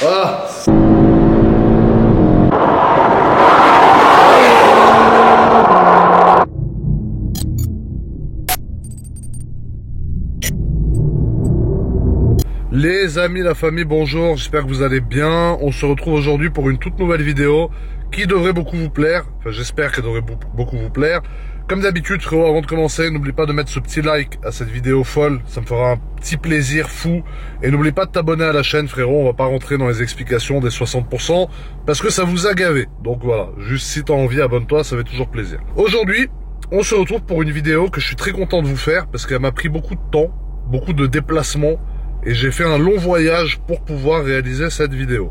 Voilà. Les amis, la famille, bonjour, j'espère que vous allez bien. On se retrouve aujourd'hui pour une toute nouvelle vidéo qui devrait beaucoup vous plaire. Enfin, j'espère qu'elle devrait beaucoup vous plaire. Comme d'habitude, frérot, avant de commencer, n'oublie pas de mettre ce petit like à cette vidéo folle. Ça me fera un petit plaisir fou. Et n'oublie pas de t'abonner à la chaîne, frérot. On va pas rentrer dans les explications des 60% parce que ça vous a gavé. Donc voilà, juste si t'as envie, abonne-toi, ça fait toujours plaisir. Aujourd'hui, on se retrouve pour une vidéo que je suis très content de vous faire parce qu'elle m'a pris beaucoup de temps, beaucoup de déplacements. Et j'ai fait un long voyage pour pouvoir réaliser cette vidéo.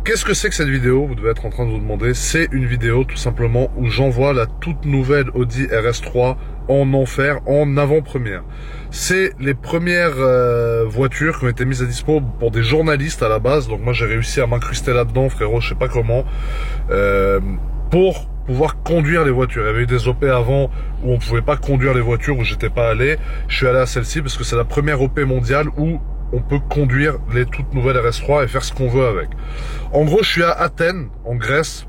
Qu'est-ce que c'est que cette vidéo? Vous devez être en train de vous demander. C'est une vidéo tout simplement où j'envoie la toute nouvelle Audi RS3 en enfer, en avant-première. C'est les premières voitures qui ont été mises à dispo pour des journalistes à la base. Donc moi j'ai réussi à m'incruster là-dedans, frérot, je sais pas comment, pour pouvoir conduire les voitures. Il y avait eu des OP avant où on pouvait pas conduire les voitures, où j'étais pas allé. Je suis allé à celle-ci parce que c'est la première OP mondiale où on peut conduire les toutes nouvelles RS3 et faire ce qu'on veut avec. En gros, je suis à Athènes, en Grèce.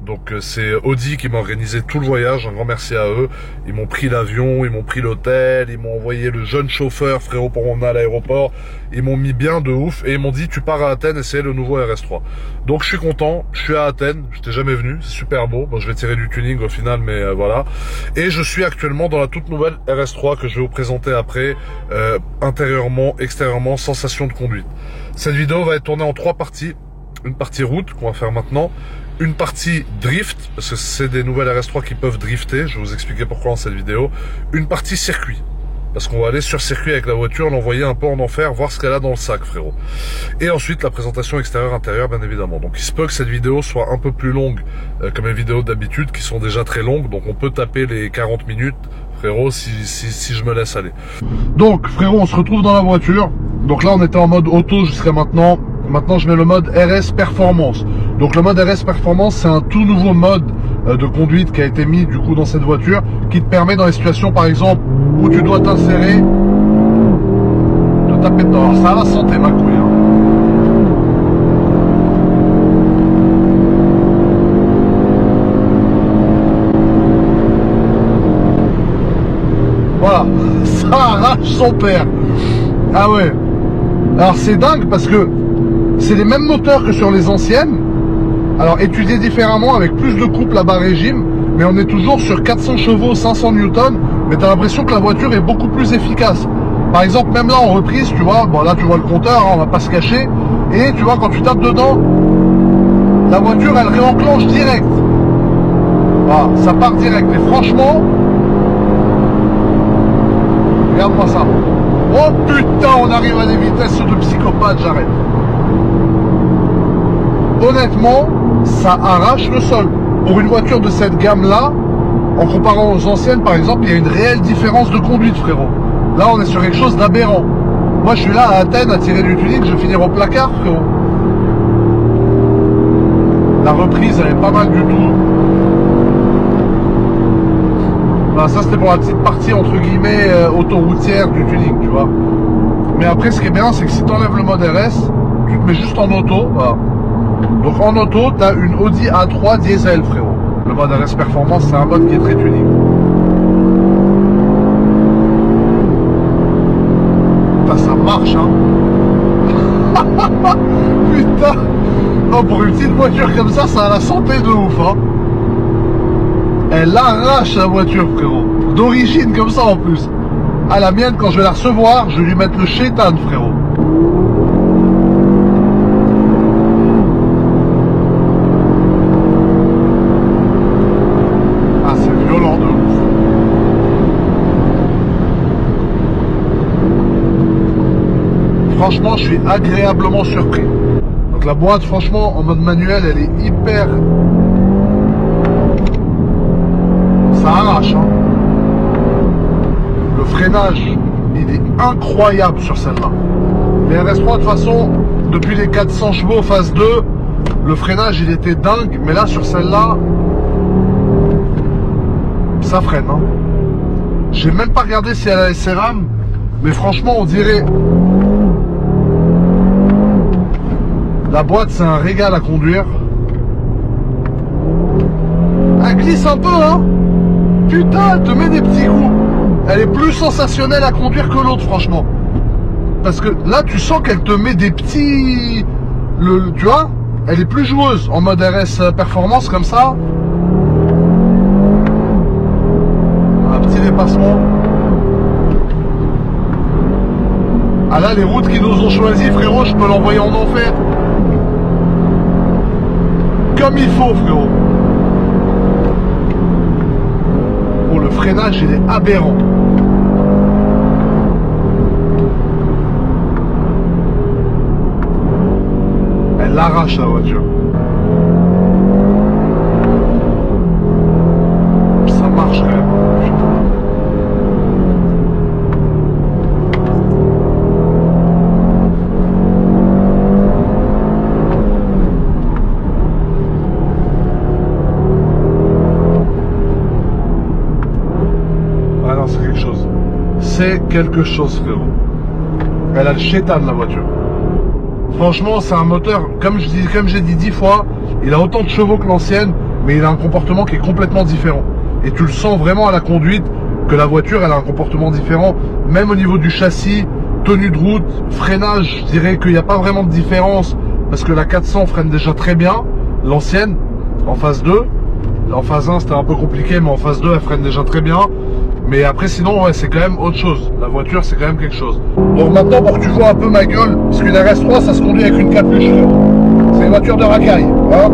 Donc c'est Audi qui m'a organisé tout le voyage, un grand merci à eux. Ils m'ont pris l'avion, ils m'ont pris l'hôtel, ils m'ont envoyé le jeune chauffeur, frérot, pour m'emmener à l'aéroport. Ils m'ont mis bien de ouf et ils m'ont dit tu pars à Athènes et c'est le nouveau RS3. Donc je suis content, je suis à Athènes, j'étais jamais venu, c'est super beau. Bon, je vais tirer du tuning au final, mais voilà. Et je suis actuellement dans la toute nouvelle RS3 que je vais vous présenter après, intérieurement, extérieurement, sensation de conduite. Cette vidéo va être tournée en 3 parties. Une partie route qu'on va faire maintenant, une partie drift, parce que c'est des nouvelles RS3 qui peuvent drifter, je vais vous expliquer pourquoi dans cette vidéo, une partie circuit, parce qu'on va aller sur circuit avec la voiture, l'envoyer un peu en enfer, voir ce qu'elle a dans le sac, frérot. Et ensuite la présentation extérieure-intérieure, bien évidemment. Donc il se peut que cette vidéo soit un peu plus longue que mes vidéos d'habitude, qui sont déjà très longues, donc on peut taper les 40 minutes, frérot, si je me laisse aller. Donc frérot, on se retrouve dans la voiture, donc là on était en mode auto jusqu'à maintenant. Maintenant, je mets le mode RS Performance. Donc, le mode RS Performance, c'est un tout nouveau mode de conduite qui a été mis du coup dans cette voiture, qui te permet dans les situations, par exemple, où tu dois t'insérer, de taper dedans. Alors, ça va santé, ma couille. Hein. Voilà, ça arrache son père. Ah ouais. Alors, c'est dingue parce que c'est les mêmes moteurs que sur les anciennes, alors étudiés différemment avec plus de couple à bas régime, mais on est toujours sur 400 chevaux, 500 newtons, mais tu as l'impression que la voiture est beaucoup plus efficace. Par exemple, même là en reprise, tu vois, bon là tu vois le compteur, hein, on va pas se cacher, et tu vois quand tu tapes dedans, la voiture elle réenclenche direct. Voilà, ça part direct, et franchement, regarde-moi ça. Oh putain, on arrive à des vitesses de psychopathe, j'arrête. Honnêtement, ça arrache le sol. Pour une voiture de cette gamme-là, en comparant aux anciennes, par exemple, il y a une réelle différence de conduite, frérot. Là, on est sur quelque chose d'aberrant. Moi, je suis là à Athènes à tirer du tuning, je vais finir au placard, frérot. La reprise, elle est pas mal du tout. Bah, ça, c'était pour la petite partie, entre guillemets, autoroutière du tuning, tu vois. Mais après, ce qui est bien, c'est que si tu enlèves le mode RS, tu te mets juste en auto, voilà. Donc en auto, tu as une Audi A3 diesel, frérot. Le mode RS Performance, c'est un mode qui est très tuning. Putain, ça marche, hein. Putain. Oh, pour une petite voiture comme ça a la santé de ouf, hein. Elle arrache la voiture, frérot. D'origine, comme ça en plus. À la mienne, quand je vais la recevoir, je vais lui mettre le chétan, frérot. Franchement, je suis agréablement surpris. Donc la boîte, franchement, en mode manuel, elle est hyper... Ça arrache, hein. Le freinage, il est incroyable sur celle-là. Les RS3, de toute façon, depuis les 400 chevaux phase 2, le freinage, il était dingue. Mais là, sur celle-là, ça freine, hein. J'ai même pas regardé si elle a les SRAM, mais franchement, on dirait... La boîte, c'est un régal à conduire. Elle glisse un peu, hein. Putain, elle te met des petits coups. Elle est plus sensationnelle à conduire que l'autre, franchement. Parce que là, tu sens qu'elle te met des petits... tu vois, elle est plus joueuse. En mode RS performance, comme ça. Un petit dépassement. Ah là, les routes qui nous ont choisies, frérot, je peux l'envoyer en enfer. Comme il faut, frérot. Oh, le freinage, il est aberrant. Elle l'arrache, la voiture. Ça marche quand même. Ah non, c'est quelque chose. C'est quelque chose, frérot. Elle a le chétan, la voiture. Franchement, c'est un moteur, comme j'ai dit 10 fois, il a autant de chevaux que l'ancienne, mais il a un comportement qui est complètement différent. Et tu le sens vraiment à la conduite que la voiture, elle a un comportement différent, même au niveau du châssis, tenue de route, freinage, je dirais qu'il n'y a pas vraiment de différence, parce que la 400 freine déjà très bien, l'ancienne, en phase 2. En phase 1, c'était un peu compliqué, mais en phase 2, elle freine déjà très bien. Mais après, sinon, ouais, c'est quand même autre chose. La voiture, c'est quand même quelque chose. Donc maintenant, pour que tu vois un peu ma gueule, parce qu'une RS3, ça se conduit avec une capuche. C'est une voiture de racaille. Hein,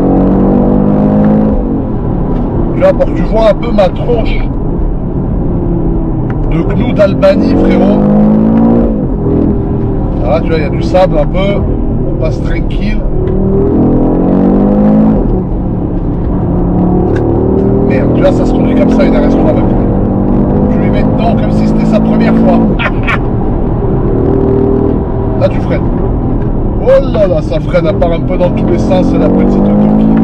tu vois, pour que tu vois un peu ma tronche de clou d'Albanie, frérot. Là, tu vois, il y a du sable un peu. On passe tranquille. Merde, tu vois, ça se conduit comme ça, une RS3 maintenant. Tu lui mets dedans comme si c'était sa première fois. Là, tu freines. Oh là là, ça freine, elle part un peu dans tous les sens, c'est la petite coquille.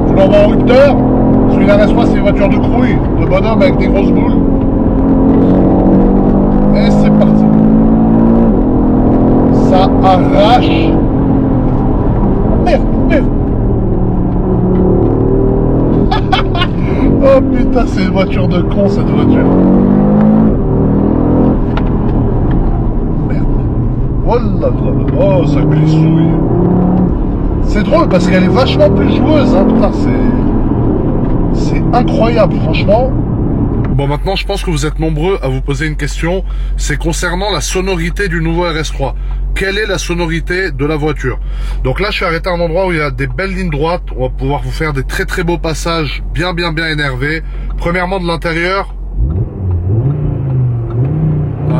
Tu l'envoies en rupteur. Sur une RS3, c'est une voiture de crouille, de bonhomme avec des grosses boules. Et c'est parti. Ça arrache. Merde, merde. Oh putain, c'est une voiture de con, cette voiture. Merde. Oh là là. Oh, ça glissouille. C'est drôle parce qu'elle est vachement plus joueuse, hein. Putain, c'est incroyable, franchement. Bon, maintenant, je pense que vous êtes nombreux à vous poser une question. C'est concernant la sonorité du nouveau RS3. Quelle est la sonorité de la voiture? Donc là, je suis arrêté à un endroit où il y a des belles lignes droites. On va pouvoir vous faire des très très beaux passages bien énervés. Premièrement, de l'intérieur.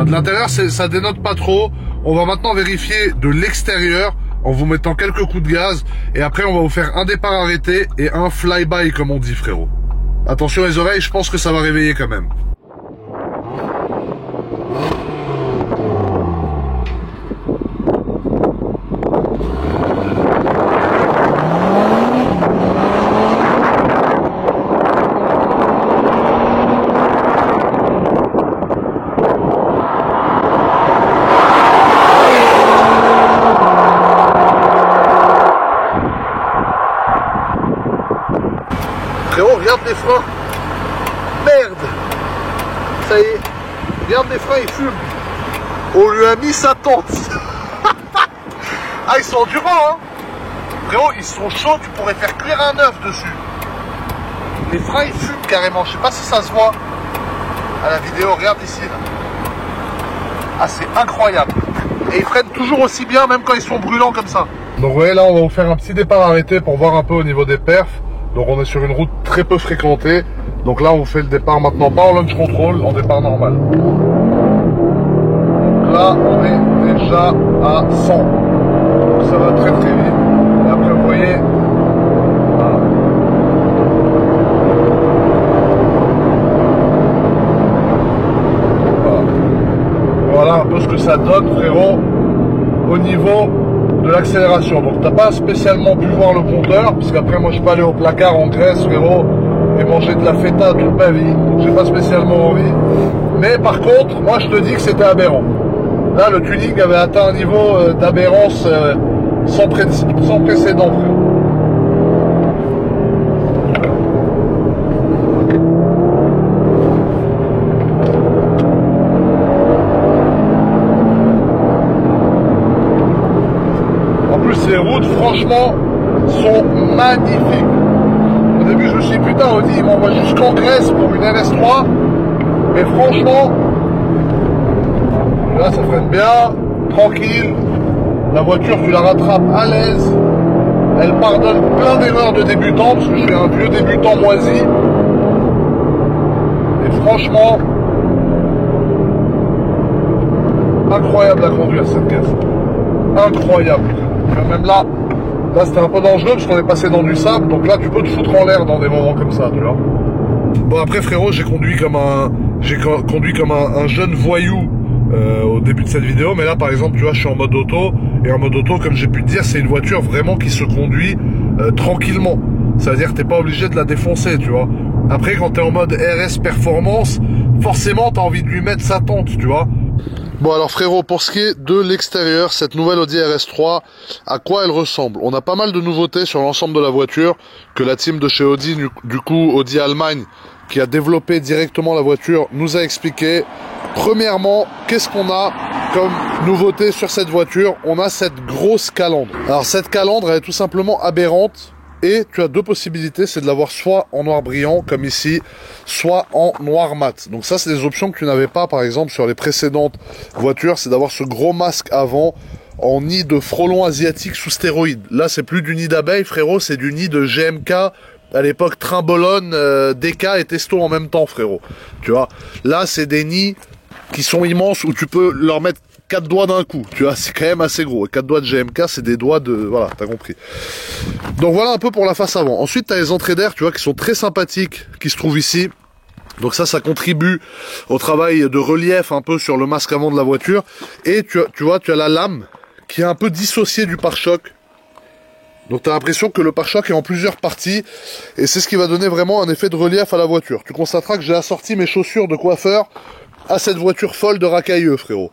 De l'intérieur, ça dénote pas trop. On va maintenant vérifier de l'extérieur en vous mettant quelques coups de gaz. Et après, on va vous faire un départ arrêté et un fly-by, comme on dit, frérot. Attention les oreilles, je pense que ça va réveiller quand même. Frérot, regarde les freins. Merde. Ça y est. Regarde les freins, ils fument. On lui a mis sa tente. Ah, ils sont endurants, hein. Frérot, ils sont chauds, tu pourrais faire cuire un œuf dessus. Les freins, ils fument carrément. Je sais pas si ça se voit à la vidéo. Regarde ici, là. Ah, c'est incroyable. Et ils freinent toujours aussi bien, même quand ils sont brûlants comme ça. Donc, vous voyez, là, on va vous faire un petit départ arrêté pour voir un peu au niveau des perfs. Donc on est sur une route très peu fréquentée. Donc là on vous fait le départ maintenant, pas en launch control, en départ normal. Donc là on est déjà à 100. Donc ça va très très vite. Et après vous voyez, voilà. Voilà un peu ce que ça donne, frérot, au niveau de l'accélération. Donc t'as pas spécialement pu voir le compteur, puisqu'après moi je peux aller au placard en Grèce, frérot, et manger de la feta toute ma vie. J'ai pas spécialement envie. Mais par contre, moi je te dis que c'était aberrant. Là, le tuning avait atteint un niveau d'aberrance sans précédent, frère. En plus, ces routes, franchement, sont magnifiques. Au début, je me suis dit, putain, Audi, il m'envoie jusqu'en Grèce pour une RS3. Mais franchement, là, ça freine bien, tranquille. La voiture, tu la rattrapes à l'aise. Elle pardonne plein d'erreurs de débutant, parce que je suis un vieux débutant moisi. Et franchement, incroyable à conduire cette caisse. Incroyable. Même là c'était un peu dangereux parce qu'on est passé dans du sable, donc là tu peux te foutre en l'air dans des moments comme ça, tu vois. Bon, après, frérot, j'ai conduit comme un jeune voyou au début de cette vidéo, mais là par exemple, tu vois, je suis en mode auto, et en mode auto, comme j'ai pu te dire, c'est une voiture vraiment qui se conduit tranquillement. Ça veut dire que t'es pas obligé de la défoncer, tu vois. Après, quand t'es en mode RS performance, forcément t'as envie de lui mettre sa tente, tu vois. Bon, alors frérot, pour ce qui est de l'extérieur, cette nouvelle Audi RS3, à quoi elle ressemble? On a pas mal de nouveautés sur l'ensemble de la voiture que la team de chez Audi, du coup Audi Allemagne, qui a développé directement la voiture, nous a expliqué. Premièrement, qu'est-ce qu'on a comme nouveauté sur cette voiture? On a cette grosse calandre. Alors cette calandre, elle est tout simplement aberrante. Et tu as deux possibilités, c'est de l'avoir soit en noir brillant, comme ici, soit en noir mat. Donc ça, c'est des options que tu n'avais pas, par exemple, sur les précédentes voitures. C'est d'avoir ce gros masque avant en nid de frelon asiatique sous stéroïdes. Là, c'est plus du nid d'abeille, frérot, c'est du nid de GMK. À l'époque, Trimbolone, DK et Testo en même temps, frérot. Tu vois, là, c'est des nids qui sont immenses où tu peux leur mettre 4 doigts d'un coup, tu vois, c'est quand même assez gros. Et 4 doigts de GMK, c'est des doigts de... Voilà, t'as compris. Donc voilà un peu pour la face avant. Ensuite, t'as les entrées d'air, tu vois, qui sont très sympathiques, qui se trouvent ici. Donc ça contribue au travail de relief un peu sur le masque avant de la voiture. Et tu vois, tu as la lame qui est un peu dissociée du pare-choc. Donc tu as l'impression que le pare-choc est en plusieurs parties. Et c'est ce qui va donner vraiment un effet de relief à la voiture. Tu constateras que j'ai assorti mes chaussures de coiffeur à cette voiture folle de racailleux, frérot.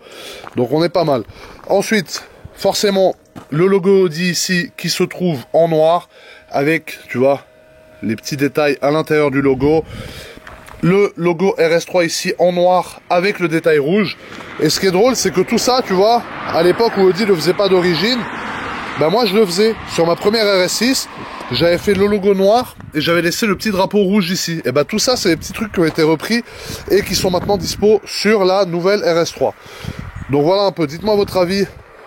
Donc on est pas mal. Ensuite, forcément, le logo Audi ici qui se trouve en noir avec, tu vois, les petits détails à l'intérieur du logo. Le logo RS3 ici en noir avec le détail rouge. Et ce qui est drôle, c'est que tout ça, tu vois, à l'époque où Audi le faisait pas d'origine, ben moi je le faisais. Sur ma première RS6, j'avais fait le logo noir et j'avais laissé le petit drapeau rouge ici. Et ben tout ça, c'est des petits trucs qui ont été repris et qui sont maintenant dispo sur la nouvelle RS3. Donc voilà un peu, dites-moi votre avis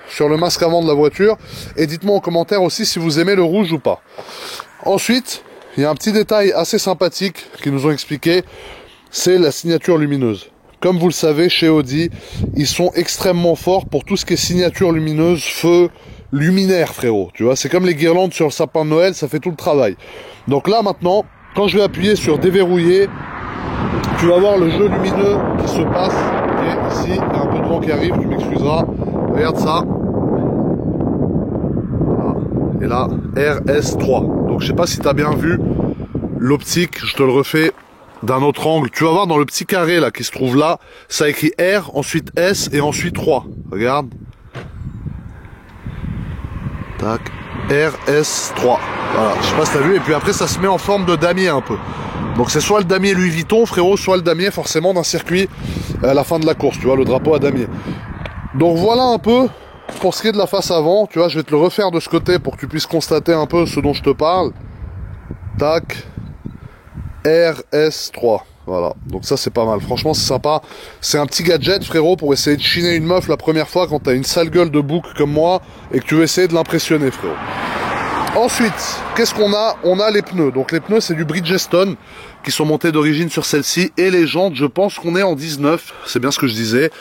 sur le masque avant de la voiture et dites-moi en commentaire aussi si vous aimez le rouge ou pas. Ensuite, il y a un petit détail assez sympathique qu'ils nous ont expliqué, c'est la signature lumineuse. Comme vous le savez, chez Audi, ils sont extrêmement forts pour tout ce qui est signature lumineuse, feu, luminaire, frérot. Tu vois, c'est comme les guirlandes sur le sapin de Noël, ça fait tout le travail. Donc là, maintenant, quand je vais appuyer sur déverrouiller, tu vas voir le jeu lumineux qui se passe. Et ici, il y a un peu de vent qui arrive, tu m'excuseras. Regarde ça. Voilà. Et là, RS3. Donc je sais pas si tu as bien vu l'optique, je te le refais d'un autre angle. Tu vas voir dans le petit carré là qui se trouve là, ça écrit R, ensuite S et ensuite 3. Regarde. Tac. RS3. Voilà, je sais pas si t'as vu. Et puis après ça se met en forme de damier un peu. Donc c'est soit le damier Louis Vuitton, frérot, soit le damier forcément d'un circuit à la fin de la course, tu vois, le drapeau à damier. Donc voilà un peu pour ce qui est de la face avant. Tu vois, je vais te le refaire de ce côté pour que tu puisses constater un peu ce dont je te parle. Tac. RS3. Voilà, donc ça c'est pas mal, franchement c'est sympa. C'est un petit gadget, frérot, pour essayer de chiner une meuf la première fois quand t'as une sale gueule de bouc comme moi et que tu veux essayer de l'impressionner, frérot. Ensuite, qu'est-ce qu'on a? On a les pneus. Donc les pneus, c'est du Bridgestone qui sont montés d'origine sur celle-ci. Et les jantes, je pense qu'on est en 19. C'est bien ce que je disais.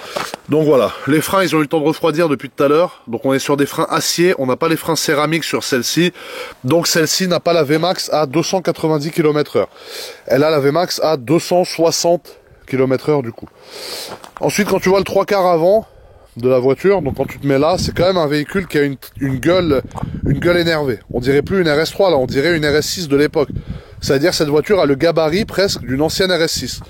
Donc voilà, les freins, ils ont eu le temps de refroidir depuis tout à l'heure. Donc on est sur des freins acier. On n'a pas les freins céramiques sur celle-ci. Donc celle-ci n'a pas la VMAX à 290 km/h. Elle a la VMAX à 260 km/h du coup. Ensuite, quand tu vois le 3/4 avant de la voiture, donc quand tu te mets là, c'est quand même un véhicule qui a une gueule énervée. On dirait plus une RS3 là, on dirait une RS6 de l'époque. C'est-à-dire cette voiture a le gabarit presque d'une ancienne RS6.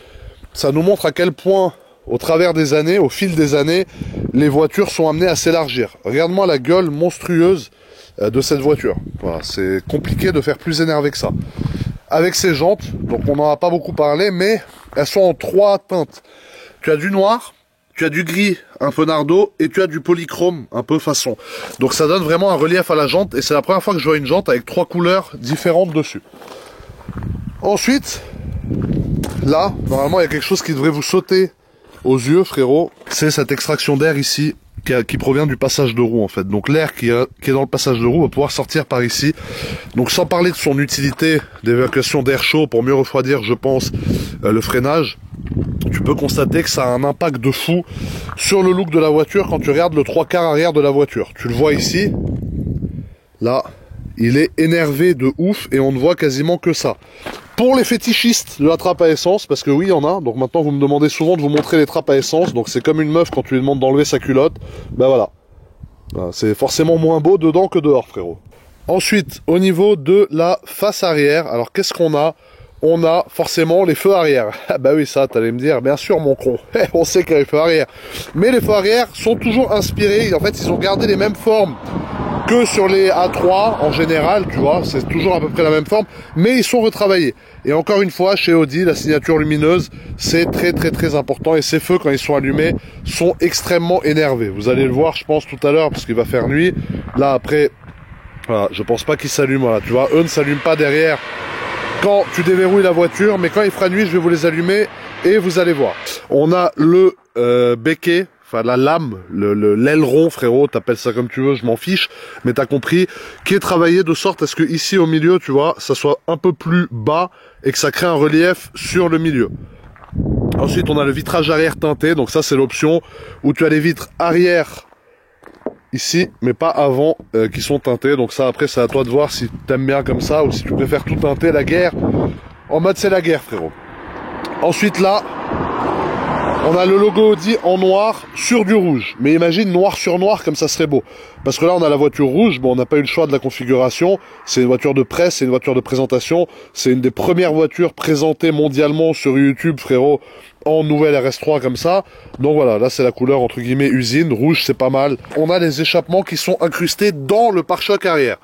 Ça nous montre à quel point au travers des années, au fil des années, les voitures sont amenées à s'élargir. Regarde-moi la gueule monstrueuse de cette voiture. Voilà, c'est compliqué de faire plus énervé que ça. Avec ces jantes, donc on n'en a pas beaucoup parlé, mais elles sont en 3 teintes. Tu as du noir, tu as du gris un peu nardo et tu as du polychrome un peu façon. Donc ça donne vraiment un relief à la jante et c'est la première fois que je vois une jante avec 3 couleurs différentes dessus. Ensuite, là, normalement il y a quelque chose qui devrait vous sauter aux yeux, frérot. C'est cette extraction d'air ici qui provient du passage de roue en fait. Donc l'air qui est dans le passage de roue va pouvoir sortir par ici. Donc sans parler de son utilité d'évacuation d'air chaud pour mieux refroidir, je pense, le freinage, tu peux constater que ça a un impact de fou sur le look de la voiture quand tu regardes le 3/4 arrière de la voiture. Tu le vois ici, là, il est énervé de ouf et on ne voit quasiment que ça. Pour les fétichistes de la trappe à essence, parce que oui, il y en a, donc maintenant vous me demandez souvent de vous montrer les trappes à essence, donc c'est comme une meuf quand tu lui demandes d'enlever sa culotte, ben voilà. C'est forcément moins beau dedans que dehors, frérot. Ensuite, au niveau de la face arrière, alors qu'est-ce qu'on a? On a forcément les feux arrière. Ah bah oui, ça, t'allais me dire, bien sûr mon con, on sait qu'il y a les feux arrière. Mais les feux arrière sont toujours inspirés, en fait ils ont gardé les mêmes formes que sur les A3 en général, tu vois, c'est toujours à peu près la même forme, mais ils sont retravaillés. Et encore une fois, chez Audi, la signature lumineuse, c'est très important, et ces feux, quand ils sont allumés, sont extrêmement énervés. Vous allez le voir, je pense, tout à l'heure, parce qu'il va faire nuit. Là, après, voilà, je pense pas qu'ils s'allument, voilà, tu vois, eux ne s'allument pas derrière quand tu déverrouilles la voiture, mais quand il fera nuit, je vais vous les allumer, et vous allez voir. On a le béquet, enfin la lame, l'aileron, frérot, t'appelles ça comme tu veux, je m'en fiche, mais t'as compris, qui est travaillé de sorte à ce que ici au milieu, tu vois, ça soit un peu plus bas et que ça crée un relief sur le milieu. Ensuite, on a le vitrage arrière teinté, donc ça c'est l'option où tu as les vitres arrière ici, mais pas avant, qui sont teintés. Donc ça, après, c'est à toi de voir si t'aimes bien comme ça ou si tu préfères tout teinter, la guerre. En mode c'est la guerre, frérot. Ensuite là, on a le logo Audi en noir sur du rouge. Mais imagine noir sur noir comme ça serait beau. Parce que là on a la voiture rouge, bon on n'a pas eu le choix de la configuration. C'est une voiture de presse, c'est une voiture de présentation. C'est une des premières voitures présentées mondialement sur YouTube, frérot, en nouvelle RS3 comme ça. Donc voilà, là c'est la couleur entre guillemets usine. Rouge c'est pas mal. On a les échappements qui sont incrustés dans le pare-choc arrière.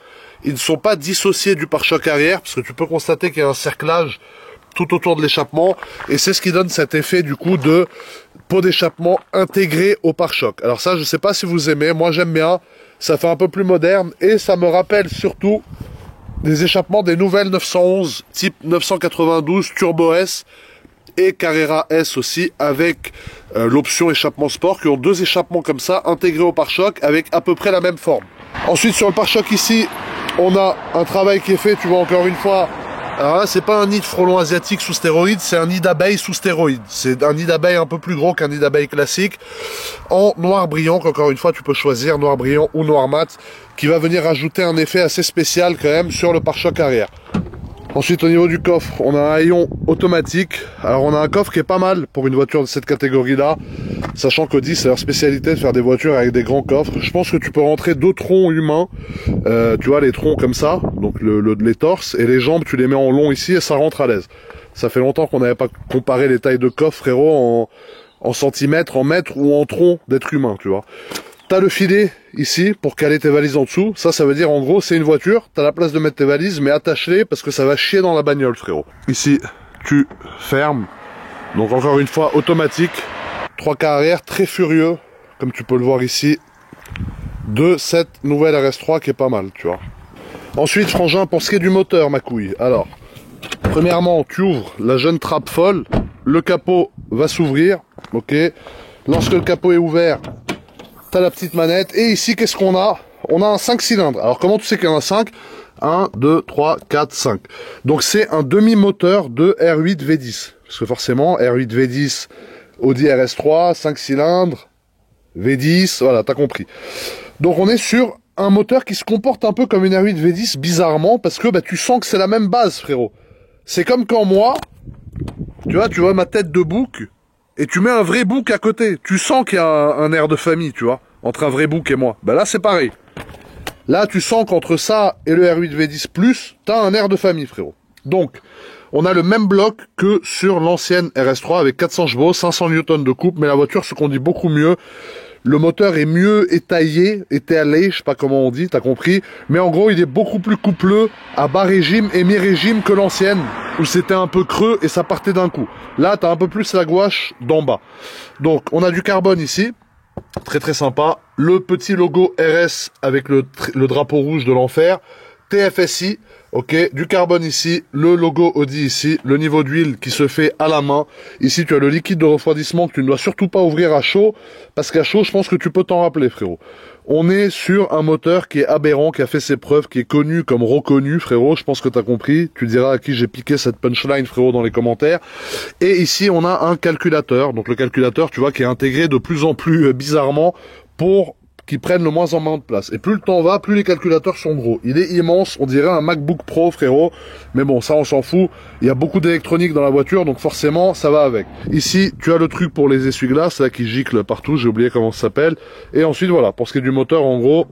Ils ne sont pas dissociés du pare-choc arrière, parce que tu peux constater qu'il y a un cerclage tout autour de l'échappement, et c'est ce qui donne cet effet du coup de pot d'échappement intégré au pare-choc. Alors ça, je sais pas si vous aimez, moi j'aime bien, ça fait un peu plus moderne, et ça me rappelle surtout des échappements des nouvelles 911 type 992 Turbo S et Carrera S aussi, avec l'option échappement sport, qui ont 2 échappements comme ça intégrés au pare-choc avec à peu près la même forme. Ensuite sur le pare-choc ici, on a un travail qui est fait, tu vois, encore une fois. Alors là, c'est pas un nid de frelon asiatique sous stéroïdes, c'est un nid d'abeille sous stéroïdes. C'est un nid d'abeille un peu plus gros qu'un nid d'abeille classique, en noir brillant, qu'encore une fois, tu peux choisir noir brillant ou noir mat, qui va venir ajouter un effet assez spécial quand même sur le pare-choc arrière. Ensuite, au niveau du coffre, on a un haillon automatique. Alors, on a un coffre qui est pas mal pour une voiture de cette catégorie-là, sachant qu'Audi, c'est leur spécialité de faire des voitures avec des grands coffres. Je pense que tu peux rentrer 2 troncs humains, tu vois, les troncs comme ça, donc les torses, et les jambes, tu les mets en long ici et ça rentre à l'aise. Ça fait longtemps qu'on n'avait pas comparé les tailles de coffre, frérot, en centimètres, en mètres ou en troncs d'être humain, tu vois. T'as le filet ici pour caler tes valises en dessous. Ça veut dire en gros c'est une voiture, t'as la place de mettre tes valises, mais attache-les parce que ça va chier dans la bagnole, frérot. Ici, tu fermes. Donc encore une fois, automatique. 3/4 arrière, très furieux, comme tu peux le voir ici, de cette nouvelle RS3 qui est pas mal, tu vois. Ensuite, frangin, pour ce qui est du moteur, ma couille. Alors, premièrement, tu ouvres la jeune trappe folle. Le capot va s'ouvrir, ok. Lorsque le capot est ouvert, t'as la petite manette, et ici, qu'est-ce qu'on a? On a un 5 cylindres. Alors, comment tu sais qu'il y en a 5? 1, 2, 3, 4, 5. Donc, c'est un demi-moteur de R8 V10. Parce que forcément, R8 V10, Audi RS3, 5 cylindres, V10, voilà, t'as compris. Donc, on est sur un moteur qui se comporte un peu comme une R8 V10, bizarrement, parce que bah, tu sens que c'est la même base, frérot. C'est comme quand moi, tu vois ma tête de bouc, et tu mets un vrai bouc à côté. Tu sens qu'il y a un air de famille, tu vois, entre un vrai bouc et moi. Ben là, c'est pareil. Là, tu sens qu'entre ça et le R8 V10+, t'as un air de famille, frérot. Donc, On a le même bloc que sur l'ancienne RS3 avec 400 chevaux, 500 Newton de coupe, mais la voiture se conduit beaucoup mieux. Le moteur est mieux étalé, je sais pas comment on dit, t'as compris. Mais en gros, il est beaucoup plus coupleux à bas régime et mi-régime que l'ancienne, où c'était un peu creux et ça partait d'un coup. Là, t'as un peu plus la gouache d'en bas. Donc, on a du carbone ici, très très sympa. Le petit logo RS avec le drapeau rouge de l'enfer. TFSI, ok, du carbone ici, le logo Audi ici, le niveau d'huile qui se fait à la main. Ici, tu as le liquide de refroidissement que tu ne dois surtout pas ouvrir à chaud, parce qu'à chaud, je pense que tu peux t'en rappeler, frérot. On est sur un moteur qui est aberrant, qui a fait ses preuves, qui est connu comme reconnu, frérot. Je pense que tu as compris. Tu diras à qui j'ai piqué cette punchline, frérot, dans les commentaires. Et ici, on a un calculateur. Donc le calculateur, tu vois, qui est intégré de plus en plus bizarrement pour qui prennent le moins en moins de place. Et plus le temps va, plus les calculateurs sont gros. Il est immense, on dirait un MacBook Pro, frérot. Mais bon, ça, on s'en fout. Il y a beaucoup d'électronique dans la voiture, donc forcément, ça va avec. Ici, tu as le truc pour les essuie-glaces, là, qui gicle partout. J'ai oublié comment ça s'appelle. Et ensuite, voilà, pour ce qui est du moteur, en gros,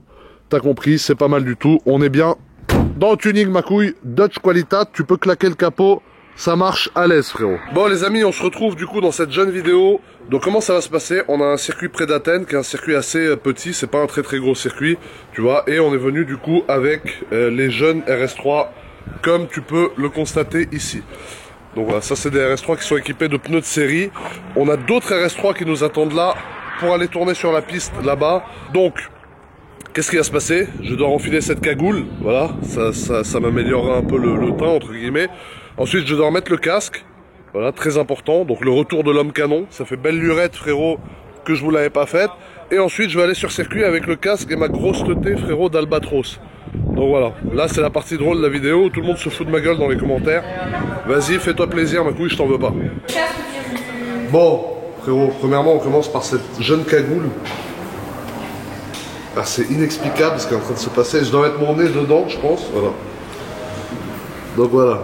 t'as compris, c'est pas mal du tout. On est bien dans le tuning, ma couille. Dodge Qualitat, tu peux claquer le capot. Ça marche à l'aise, frérot. Bon, les amis, on se retrouve du coup dans cette jeune vidéo. Donc, comment ça va se passer? On a un circuit près d'Athènes, qui est un circuit assez petit. C'est pas un très très gros circuit, tu vois. Et on est venu du coup avec les jeunes RS3, comme tu peux le constater ici. Donc voilà, ça c'est des RS3 qui sont équipés de pneus de série. On a d'autres RS3 qui nous attendent là pour aller tourner sur la piste là-bas. Donc, qu'est-ce qui va se passer? Je dois enfiler cette cagoule, voilà, ça m'améliorera un peu le teint, entre guillemets. Ensuite, je dois remettre le casque, voilà, très important. Donc le retour de l'homme canon, ça fait belle lurette, frérot, que je vous l'avais pas faite. Et ensuite, je vais aller sur circuit avec le casque et ma grosse teuté, frérot, d'Albatros. Donc voilà, là c'est la partie drôle de la vidéo, tout le monde se fout de ma gueule dans les commentaires. Vas-y, fais-toi plaisir, ma couille, je t'en veux pas. Bon, frérot, premièrement, on commence par cette jeune cagoule. Ah, c'est inexplicable ce qui est en train de se passer. Je dois mettre mon nez dedans, je pense. Voilà. Donc voilà.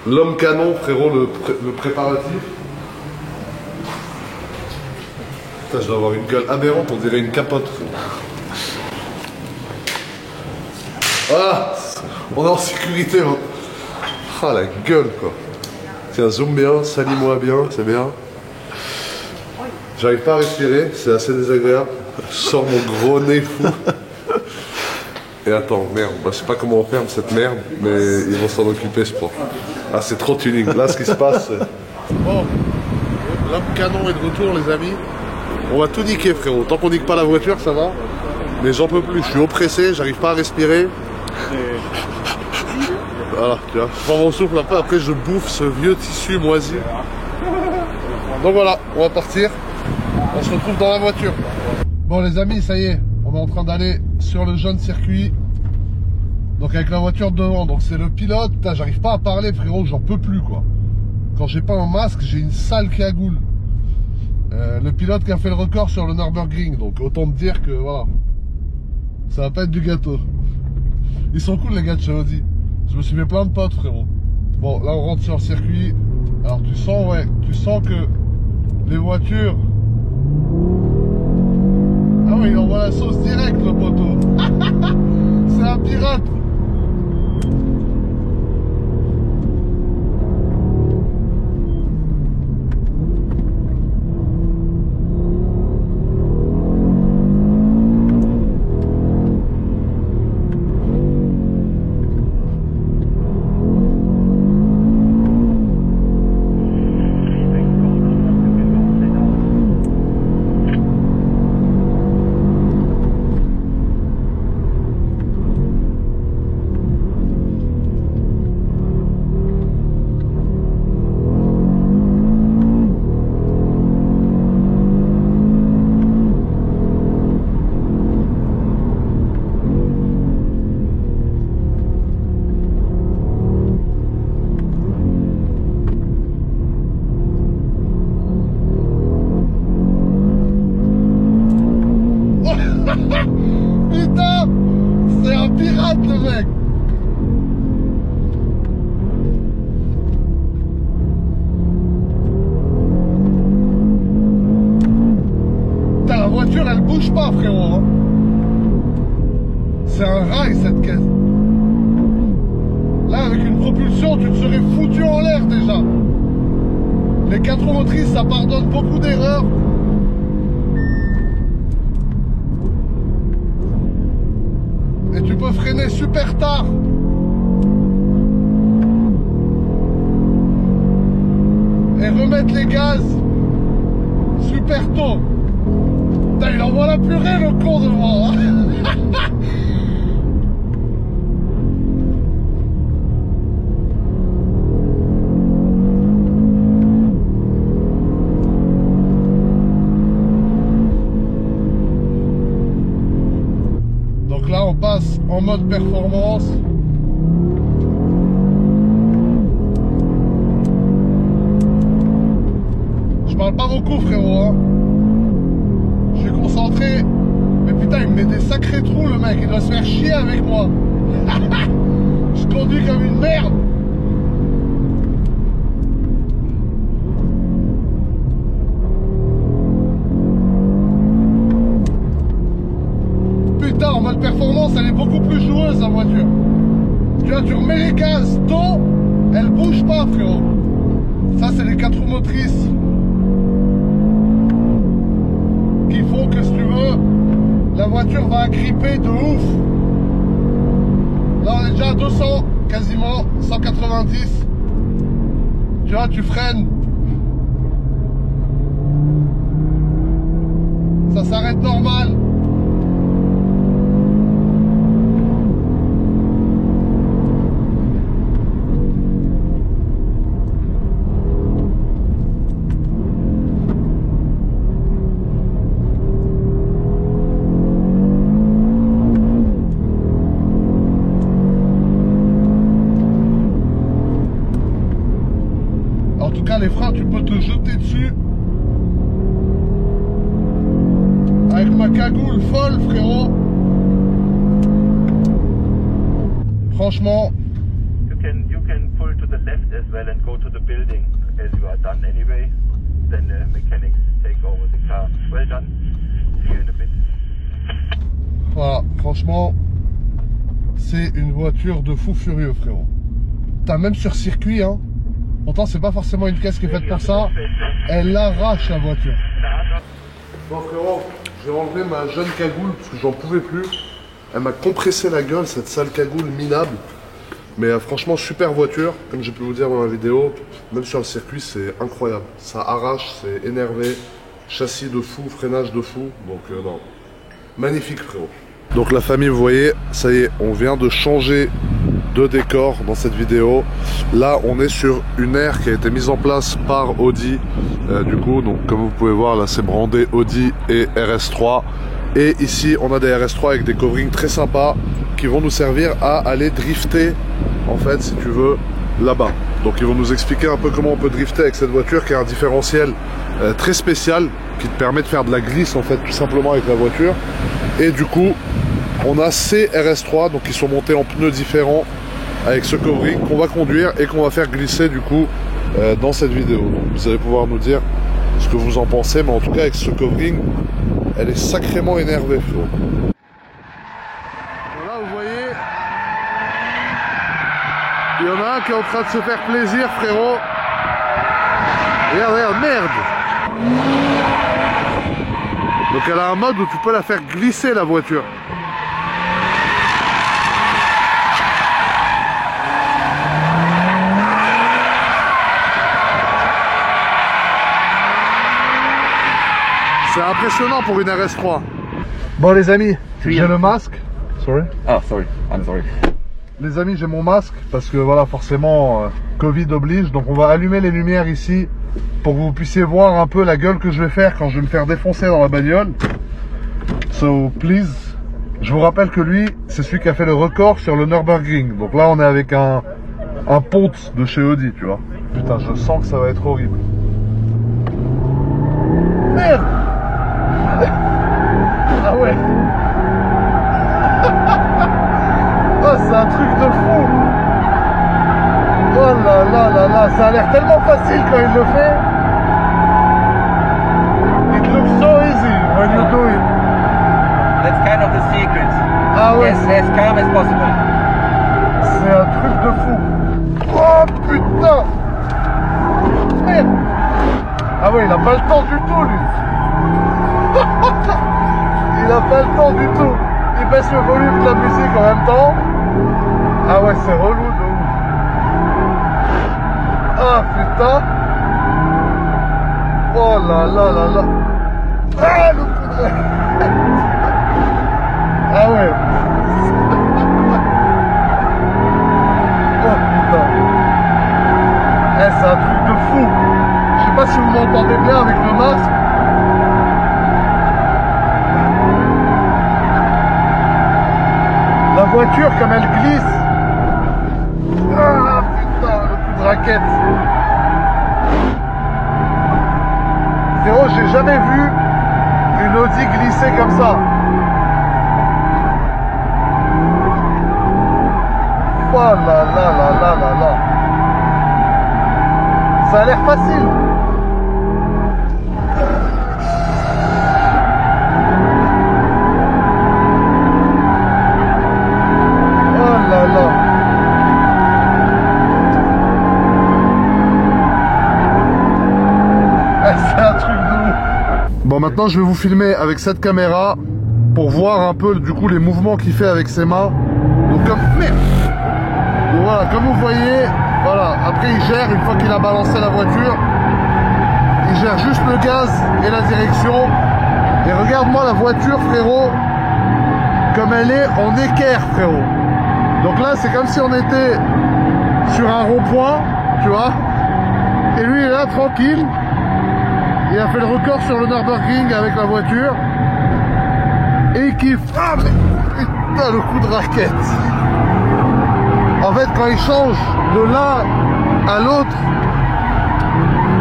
L'homme canon, frérot, le préparatif. Putain, je dois avoir une gueule aberrante, on dirait une capote. Voilà. On est en sécurité, hein. Ah, la gueule, quoi. Tiens, zoom bien, salis-moi bien, c'est bien. J'arrive pas à respirer, c'est assez désagréable. Je sors mon gros nez fou. Et attends, merde, bah, je sais pas comment on ferme cette merde, mais ils vont s'en occuper, je pense. Ah, c'est trop tuning. Là, ce qui se passe, c'est... Bon, l'homme canon est de retour, les amis. On va tout niquer, frérot. Tant qu'on nique pas la voiture, ça va. Mais j'en peux plus, je suis oppressé, j'arrive pas à respirer. Voilà, tu vois. Je prends mon souffle un peu, après je bouffe ce vieux tissu moisi. Donc voilà, on va partir. On se retrouve dans la voiture. Bon les amis, ça y est, on est en train d'aller sur le jeune circuit. Donc avec la voiture devant, donc c'est le pilote. Putain, j'arrive pas à parler, frérot, j'en peux plus, quoi. Quand j'ai pas un masque, j'ai une sale cagoule. Le pilote qui a fait le record sur le Nürburgring, donc autant te dire que voilà, ça va pas être du gâteau. Ils sont cool les gars de chez Audi. Je me suis fait plein de potes, frérot. Bon, là on rentre sur le circuit. Alors tu sens, ouais, tu sens que les voitures... Ah ouais, il envoie la sauce direct, le poteau. C'est un pirate. Putain, c'est un pirate le mec. Putain, la voiture elle bouge pas, frérot, hein. C'est un rail cette caisse. Là, avec une propulsion, tu te serais foutu en l'air déjà. Les 4 roues motrices, ça pardonne beaucoup d'erreurs. Et tu peux freiner super tard. Et remettre les gaz super tôt. Putain, il envoie la purée le con devant. Donc là on passe en mode performance. Je parle pas beaucoup frérot hein. Je suis concentré. Mais putain il me met des sacrés trous le mec. Il doit se faire chier avec moi. Je conduis comme une merde. Putain en mode performance elle est beaucoup plus joueuse la voiture. Tu vois tu remets les gaz tôt. Elle bouge pas frérot. Ça c'est les 4 roues motrices qui font que si tu veux la voiture va agripper de ouf. Là on est déjà à 200 quasiment 190. Tu vois tu freines, ça s'arrête normal. En tout cas les freins tu peux te jeter dessus. Avec ma cagoule folle frérot. Franchement. You can pull to the left as well and go to the building as you are done anyway. Then the mechanics take over the car. Well done. See you in a bit. Voilà, franchement, c'est une voiture de fou furieux frérot. T'as même sur circuit hein. Pourtant c'est pas forcément une caisse qui est faite pour ça. Elle arrache la voiture. Bon frérot, j'ai enlevé ma jeune cagoule parce que j'en pouvais plus. Elle m'a compressé la gueule cette sale cagoule minable. Mais franchement super voiture, comme j'ai pu vous dire dans la vidéo. Même sur le circuit c'est incroyable. Ça arrache, c'est énervé. Châssis de fou, freinage de fou. Donc non, magnifique frérot. Donc la famille vous voyez, ça y est, on vient de changer de décor dans cette vidéo. Là on est sur une aire qui a été mise en place par Audi du coup, donc comme vous pouvez voir là c'est brandé Audi et RS3 et ici on a des RS3 avec des coverings très sympas qui vont nous servir à aller drifter en fait si tu veux là-bas. Donc ils vont nous expliquer un peu comment on peut drifter avec cette voiture qui a un différentiel très spécial qui te permet de faire de la glisse en fait tout simplement avec la voiture. Et du coup on a ces RS3 donc qui sont montés en pneus différents avec ce covering qu'on va conduire et qu'on va faire glisser du coup dans cette vidéo. Donc vous allez pouvoir nous dire ce que vous en pensez, mais en tout cas avec ce covering elle est sacrément énervée frérot. Voilà vous voyez, il y en a un qui est en train de se faire plaisir frérot. Regarde, regarde, merde. Donc elle a un mode où tu peux la faire glisser la voiture. C'est impressionnant pour une RS3. Bon les amis, j'ai le masque. Sorry. Oh, sorry. I'm sorry. Les amis, j'ai mon masque parce que voilà, forcément, Covid oblige. Donc on va allumer les lumières ici pour que vous puissiez voir un peu la gueule que je vais faire quand je vais me faire défoncer dans la bagnole. So please. Je vous rappelle que lui, c'est celui qui a fait le record sur le Nürburgring. Donc là, on est avec un ponte de chez Audi, tu vois. Putain, je sens que ça va être horrible. Merde! Ah ouais! Oh, c'est un truc de fou! Oh là là là là, ça a l'air tellement facile quand il le fait! It looks so easy when you do it. That's kind of the secret. Ah ouais! Yes, as calm as possible. C'est un truc de fou. Oh putain. Merde. Ah ouais, il a pas le temps du tout, lui. Il a pas le temps du tout. Il baisse le volume de la musique en même temps. Ah ouais, c'est relou de ouf. Ah putain. Oh là là là là. Ah le coup de... Ah ouais. Oh putain. Eh, c'est un truc de fou. Je sais pas si vous m'entendez bien avec le masque. La voiture, comme elle glisse. Ah putain, le coup de raquette. Frérot, j'ai jamais vu une Audi glisser comme ça. Oh là là là là là là. Ça a l'air facile. Oh là là. C'est un truc de ouf. Bon, maintenant je vais vous filmer avec cette caméra pour voir un peu du coup les mouvements qu'il fait avec ses mains. Donc comme... Merde. Donc voilà, comme vous voyez, voilà, après il gère, une fois qu'il a balancé la voiture, il gère juste le gaz et la direction. Et regarde-moi la voiture, frérot, comme elle est en équerre, frérot. Donc là, c'est comme si on était sur un rond-point, tu vois. Et lui, il est là, tranquille. Il a fait le record sur le Nürburgring avec la voiture. Et il kiffe. Ah, mais putain, le coup de raquette. En fait, quand il change de l'un à l'autre,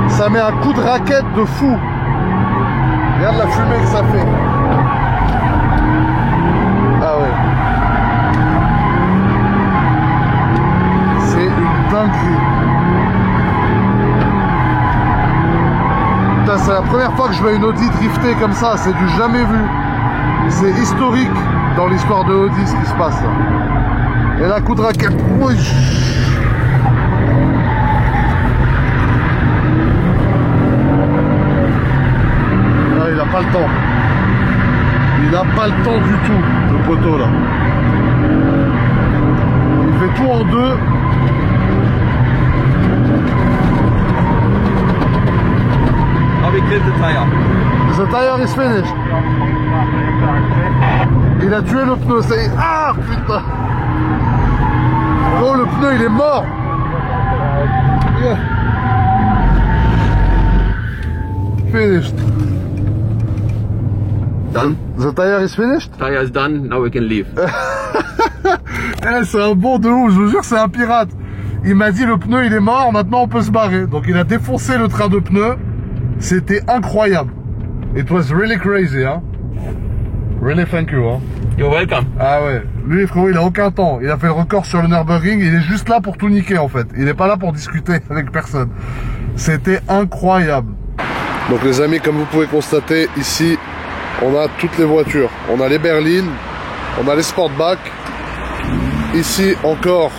ça met un coup de raquette de fou. Regarde la fumée que ça fait. Ah ouais. C'est une dinguerie. Putain, c'est la première fois que je vois une Audi drifter comme ça. C'est du jamais vu. C'est historique dans l'histoire de Audi ce qui se passe là. Et là, coup de raquette. Oui. Ah, il a pas le temps. Il a pas le temps du tout, le poteau là. Il fait tout en deux. How we killed the tire? The tire is finished. Il a tué le pneu. C'est... Ah putain. Oh, le pneu il est mort. Yeah. Finished. Done. The tire is finished. Tire is done. Now we can leave. Eh, c'est un bon de ouf, je vous jure, c'est un pirate. Il m'a dit le pneu il est mort, maintenant on peut se barrer. Donc il a défoncé le train de pneus. C'était incroyable. It was really crazy, hein. Really thank you, hein. You're welcome. Ah ouais, lui frérot il a aucun temps. Il a fait le record sur le Nürburgring, il est juste là pour tout niquer en fait. Il n'est pas là pour discuter avec personne. C'était incroyable. Donc les amis, comme vous pouvez constater, ici, on a toutes les voitures. On a les berlines, on a les sportback. Ici encore,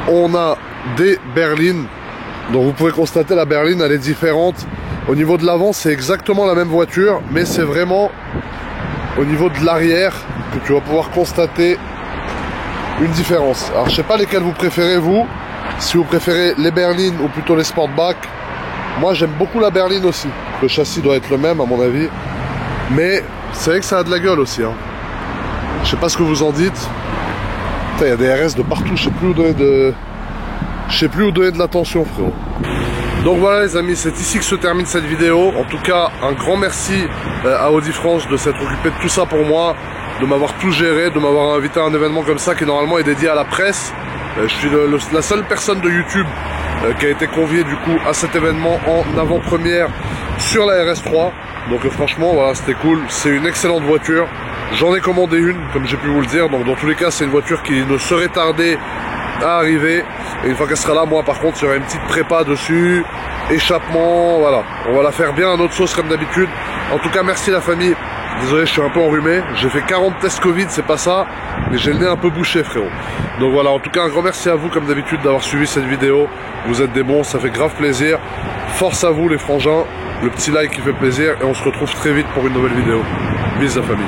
on a des berlines. Donc vous pouvez constater la berline, elle est différente. Au niveau de l'avant, c'est exactement la même voiture, mais c'est vraiment au niveau de l'arrière que tu vas pouvoir constater une différence. Alors je sais pas lesquelles vous préférez vous, si vous préférez les berlines ou plutôt les sportback. Moi j'aime beaucoup la berline aussi. Le châssis doit être le même à mon avis, mais c'est vrai que ça a de la gueule aussi, hein. Je sais pas ce que vous en dites. Putain, il y a des RS de partout, je sais plus où donner de... Je sais plus où donner de l'attention, frérot. Donc voilà les amis, c'est ici que se termine cette vidéo. En tout cas, un grand merci à Audi France de s'être occupé de tout ça pour moi, de m'avoir tout géré, de m'avoir invité à un événement comme ça qui normalement est dédié à la presse. Je suis la seule personne de YouTube qui a été conviée du coup à cet événement en avant-première sur la RS3. Donc franchement, voilà, c'était cool. C'est une excellente voiture. J'en ai commandé une, comme j'ai pu vous le dire. Donc dans tous les cas, c'est une voiture qui ne saurait tarder à arriver. Et une fois qu'elle sera là, moi par contre, il y aura une petite prépa dessus, échappement, voilà. On va la faire bien à notre sauce comme d'habitude. En tout cas, merci la famille Désolé, je suis un peu enrhumé. J'ai fait 40 tests Covid, c'est pas ça. Mais j'ai le nez un peu bouché, frérot. Donc voilà, en tout cas, un grand merci à vous, comme d'habitude, d'avoir suivi cette vidéo. Vous êtes des bons, ça fait grave plaisir. Force à vous, les frangins. Le petit like qui fait plaisir. Et on se retrouve très vite pour une nouvelle vidéo. Bisous, la famille.